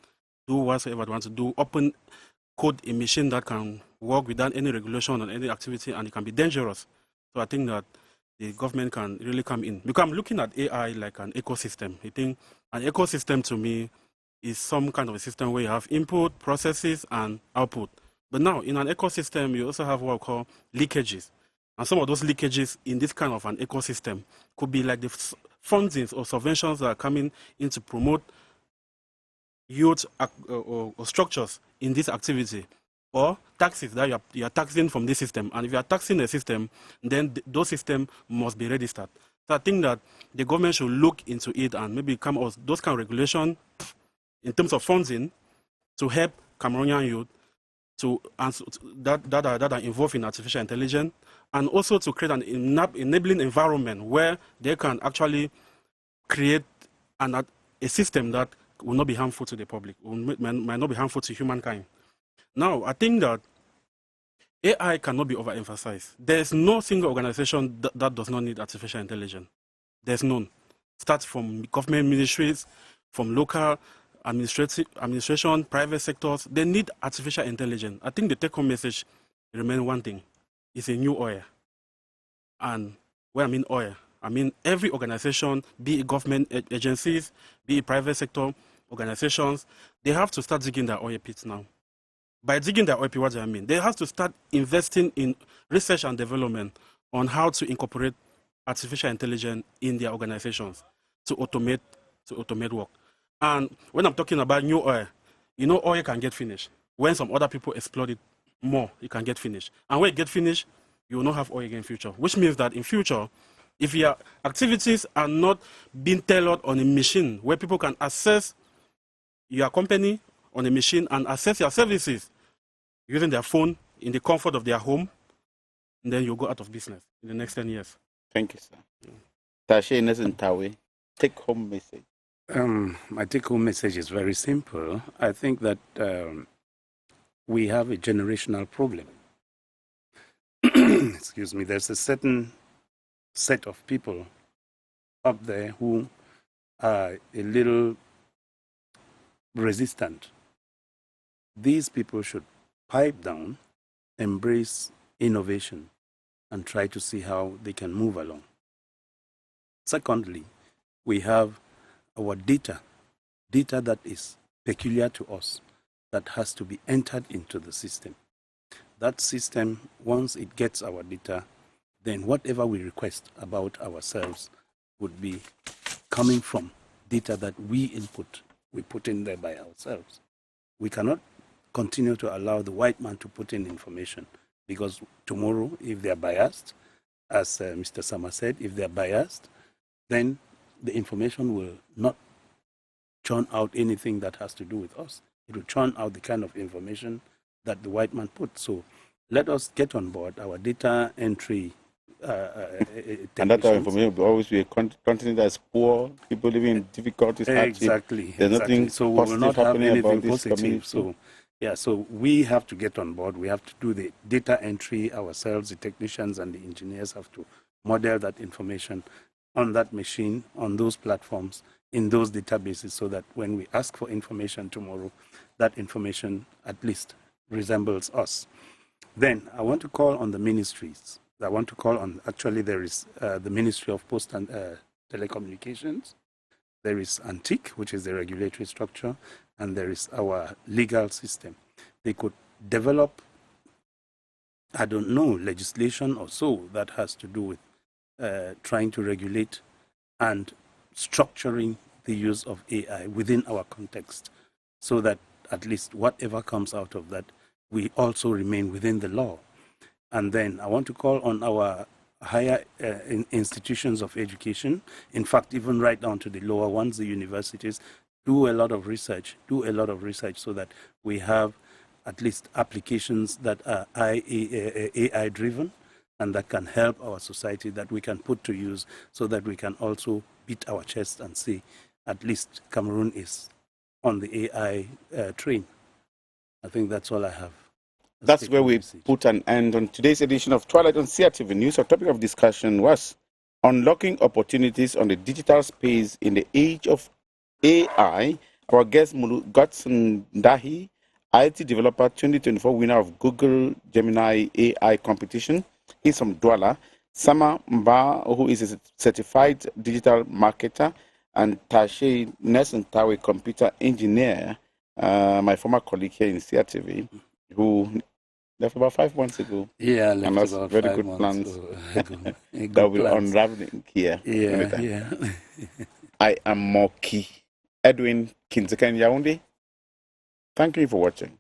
do whatsoever they want to do, open code a machine that can work without any regulation on any activity, and it can be dangerous. So I think that the government can really come in, because I'm looking at AI like an ecosystem. I think an ecosystem to me is some kind of a system where you have input, processes, and output. But now in an ecosystem, you also have what we call leakages. And some of those leakages in this kind of an ecosystem could be like the fundings or subventions that are coming in to promote youth or structures in this activity, or taxes that you are taxing from this system. And if you are taxing a system, then those systems must be registered. So I think that the government should look into it and maybe come out those kind of regulation in terms of funding to help Cameroonian youth that are involved in artificial intelligence, and also to create an enabling environment where they can actually create a system that will not be harmful to the public, might not be harmful to humankind. Now, I think that AI cannot be overemphasized. There's no single organization that does not need artificial intelligence. There's none. Starts from government ministries, from local administration, private sectors. They need artificial intelligence. I think the take-home message remains one thing. It's a new oil. And when I mean oil, I mean every organization, be it government agencies, be it private sector organizations, they have to start digging their oil pits now. By digging their oil pit, what do I mean? They have to start investing in research and development on how to incorporate artificial intelligence in their organizations to automate work. And when I'm talking about new oil, you know, oil can get finished. When some other people exploit it more, it can get finished. And when it gets finished, you will not have oil again in future, which means that in future, if your activities are not being tailored on a machine where people can access your company on a machine and access your services using their phone in the comfort of their home, then you'll go out of business in the next 10 years. Thank you, sir. Mbah and Nelson Tawe, take home message. My take-home message is very simple. I think that we have a generational problem. Excuse me. There's a certain set of people up there who are a little resistant. These people should pipe down, embrace innovation, and try to see how they can move along. Secondly, we have our data that is peculiar to us, that has to be entered into the system. That system, once it gets our data, then whatever we request about ourselves would be coming from data that we input, we put in there by ourselves. We cannot continue to allow the white man to put in information, because tomorrow, if they are biased, as Mr. Sama said, if they are biased, then the information will not churn out anything that has to do with us. It will churn out the kind of information that the white man put. So let us get on board our data entry and that our information will always be a continent that's poor, people living in difficulties, hardship. Exactly. There's nothing So we will not have anything positive. So yeah, so we have to get on board. We have to do the data entry ourselves. The technicians and the engineers have to model that information on that machine, on those platforms, in those databases, so that when we ask for information tomorrow, that information at least resembles us. Then I want to call on the ministries. I want to call on, actually there is the Ministry of Post and Telecommunications. There is ANTIC, which is the regulatory structure, and there is our legal system. They could develop, I don't know, legislation or so that has to do with trying to regulate and structuring the use of AI within our context, so that at least whatever comes out of that, we also remain within the law. And then I want to call on our higher institutions of education, in fact, even right down to the lower ones, the universities, do a lot of research so that we have at least applications that are AI driven and that can help our society, that we can put to use, so that we can also beat our chest and say, at least Cameroon is on the AI train. I think that's all I have. That's where we put an end on today's edition of Twilight on CRTV News. Our topic of discussion was unlocking opportunities on the digital space in the age of AI. Our guest, Muluh Godson, IT developer, 2024 winner of Google Gemini AI competition. He's from Douala. Sama Mbah, who is a certified digital marketer, and Mbah and Nelson Tawe, computer engineer, my former colleague here in CRTV, who left about 5 months ago. Yeah, left and that's about very 5 good months plans that will unraveling here. Yeah. I am Moki Edwin Kinzekan Yaoundé. Thank you for watching.